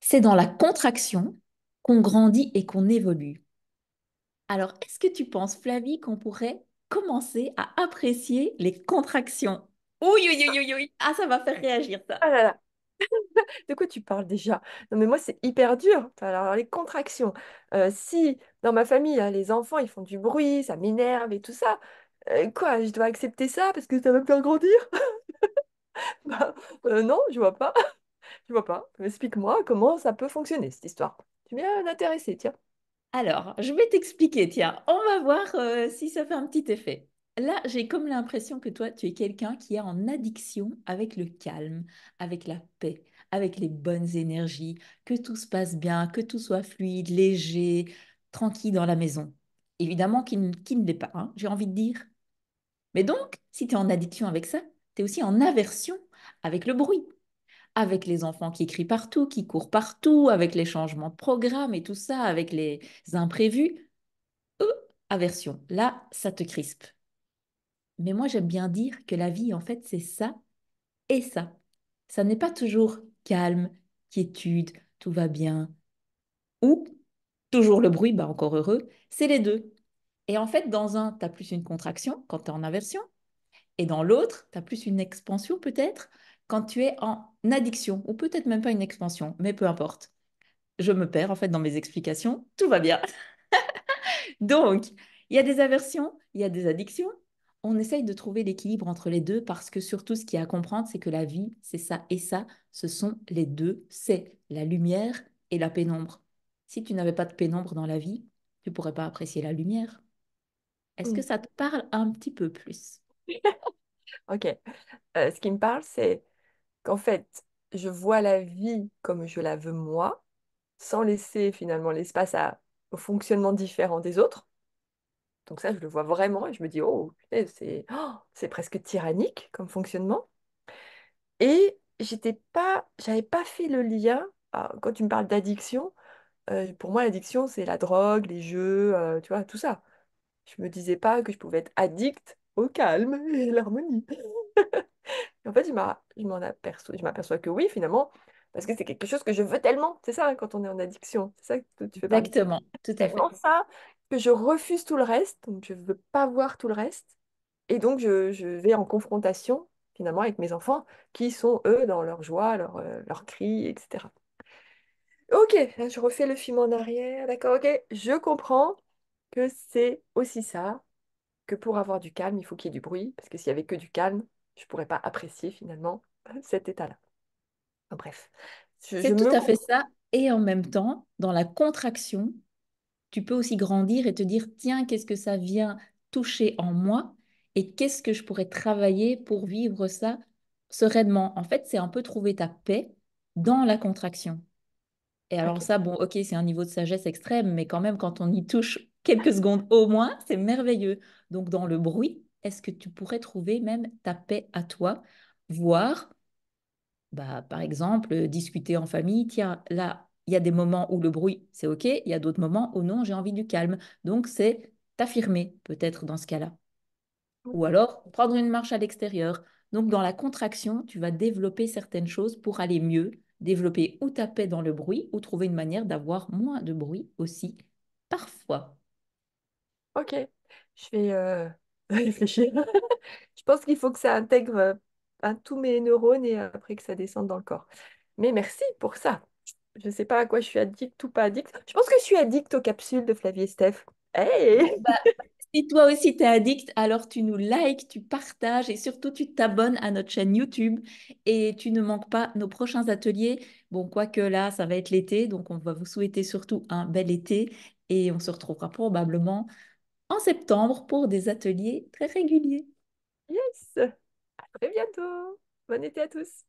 C'est dans la contraction qu'on grandit et qu'on évolue. Alors, est-ce que tu penses, Flavie, qu'on pourrait commencer à apprécier les contractions? Oui, oui, oui, oui, oui. Ah, ça va faire réagir ça. Ah là là, de quoi tu parles déjà? Non mais moi c'est hyper dur. Alors les contractions, si dans ma famille hein, les enfants ils font du bruit, ça m'énerve et tout ça, quoi, je dois accepter ça parce que ça va me faire grandir? Bah, non, je vois pas, je vois pas. Explique-moi comment ça peut fonctionner cette histoire. Tu m'es bien intéressée, tiens. Alors, je vais t'expliquer, tiens. On va voir si ça fait un petit effet. Là, j'ai comme l'impression que toi, tu es quelqu'un qui est en addiction avec le calme, avec la paix, avec les bonnes énergies, que tout se passe bien, que tout soit fluide, léger, tranquille dans la maison. Évidemment, qui ne l'est pas, hein, j'ai envie de dire. Mais donc, si tu es en addiction avec ça, tu es aussi en aversion avec le bruit, avec les enfants qui crient partout, qui courent partout, avec les changements de programme et tout ça, avec les imprévus. Euh, Aversion. Là, ça te crispe. Mais moi, j'aime bien dire que la vie, en fait, c'est ça et ça. Ça n'est pas toujours calme, quiétude, tout va bien, ou toujours le bruit, bah encore heureux. C'est les deux. Et en fait, dans un, tu as plus une contraction quand tu es en aversion, et dans l'autre, tu as plus une expansion peut-être quand tu es en addiction, ou peut-être même pas une expansion, mais peu importe. Je me perds en fait dans mes explications, tout va bien. Donc, il y a des aversions, il y a des addictions. On essaye de trouver l'équilibre entre les deux parce que surtout, ce qu'il y a à comprendre, c'est que la vie, c'est ça et ça, ce sont les deux, c'est la lumière et la pénombre. Si tu n'avais pas de pénombre dans la vie, tu pourrais pas apprécier la lumière. Est-ce que Hmm. ça te parle un petit peu plus? Ok. Ce qui me parle, c'est qu'en fait, je vois la vie comme je la veux moi, sans laisser finalement l'espace au fonctionnement différent des autres. Donc ça, je le vois vraiment et je me dis, oh, punaise, c'est presque tyrannique comme fonctionnement. Et j'avais pas fait le lien. Quand tu me parles d'addiction, pour moi, l'addiction, c'est la drogue, les jeux, tu vois, tout ça. Je me disais pas que je pouvais être addict au calme et à l'harmonie. Et en fait, je m'aperçois que oui, finalement, parce que c'est quelque chose que je veux tellement. C'est ça, hein, quand on est en addiction. C'est ça que tu fais parler. Exactement, tout à fait. Tellement ça que je refuse tout le reste, donc je veux pas voir tout le reste. Et donc, je vais en confrontation, finalement, avec mes enfants, qui sont, eux, dans leur joie, leurs cris, etc. Ok, là, je refais le film en arrière, d'accord, ok. Je comprends que c'est aussi ça, que pour avoir du calme, il faut qu'il y ait du bruit, parce que s'il y avait que du calme, je pourrais pas apprécier, finalement, cet état-là. Enfin, bref, je C'est tout me à fait comprends. ça. Et en même temps, dans la contraction, tu peux aussi grandir et te dire, tiens, qu'est-ce que ça vient toucher en moi et qu'est-ce que je pourrais travailler pour vivre ça sereinement. En fait, c'est un peu trouver ta paix dans la contraction. Et alors Ok, ça, bon, ok, c'est un niveau de sagesse extrême, mais quand même, quand on y touche quelques secondes au moins, c'est merveilleux. Donc, dans le bruit, est-ce que tu pourrais trouver même ta paix à toi, voire bah, par exemple, discuter en famille, tiens, là, il y a des moments où le bruit, c'est OK, il y a d'autres moments où non, j'ai envie du calme. Donc, c'est t'affirmer, peut-être, dans ce cas-là. Ou ok, alors, prendre une marche à l'extérieur. Donc, dans la contraction, tu vas développer certaines choses pour aller mieux, développer ou ta paix dans le bruit, ou trouver une manière d'avoir moins de bruit aussi, parfois. ok. Je vais réfléchir. Je pense qu'il faut que ça intègre tous mes neurones et après que ça descende dans le corps. Mais merci pour ça. Je ne sais pas à quoi je suis addict ou pas addict. Je pense que je suis addict aux capsules de Flavie et Steph. Bon, Hey! bah, si toi aussi t'es addict, alors tu nous likes, tu partages et surtout tu t'abonnes à notre chaîne YouTube et tu ne manques pas nos prochains ateliers. Bon, quoique là, ça va être l'été, donc on va vous souhaiter surtout un bel été et on se retrouvera probablement en septembre pour des ateliers très réguliers. Yes! À très bientôt! Bon été à tous!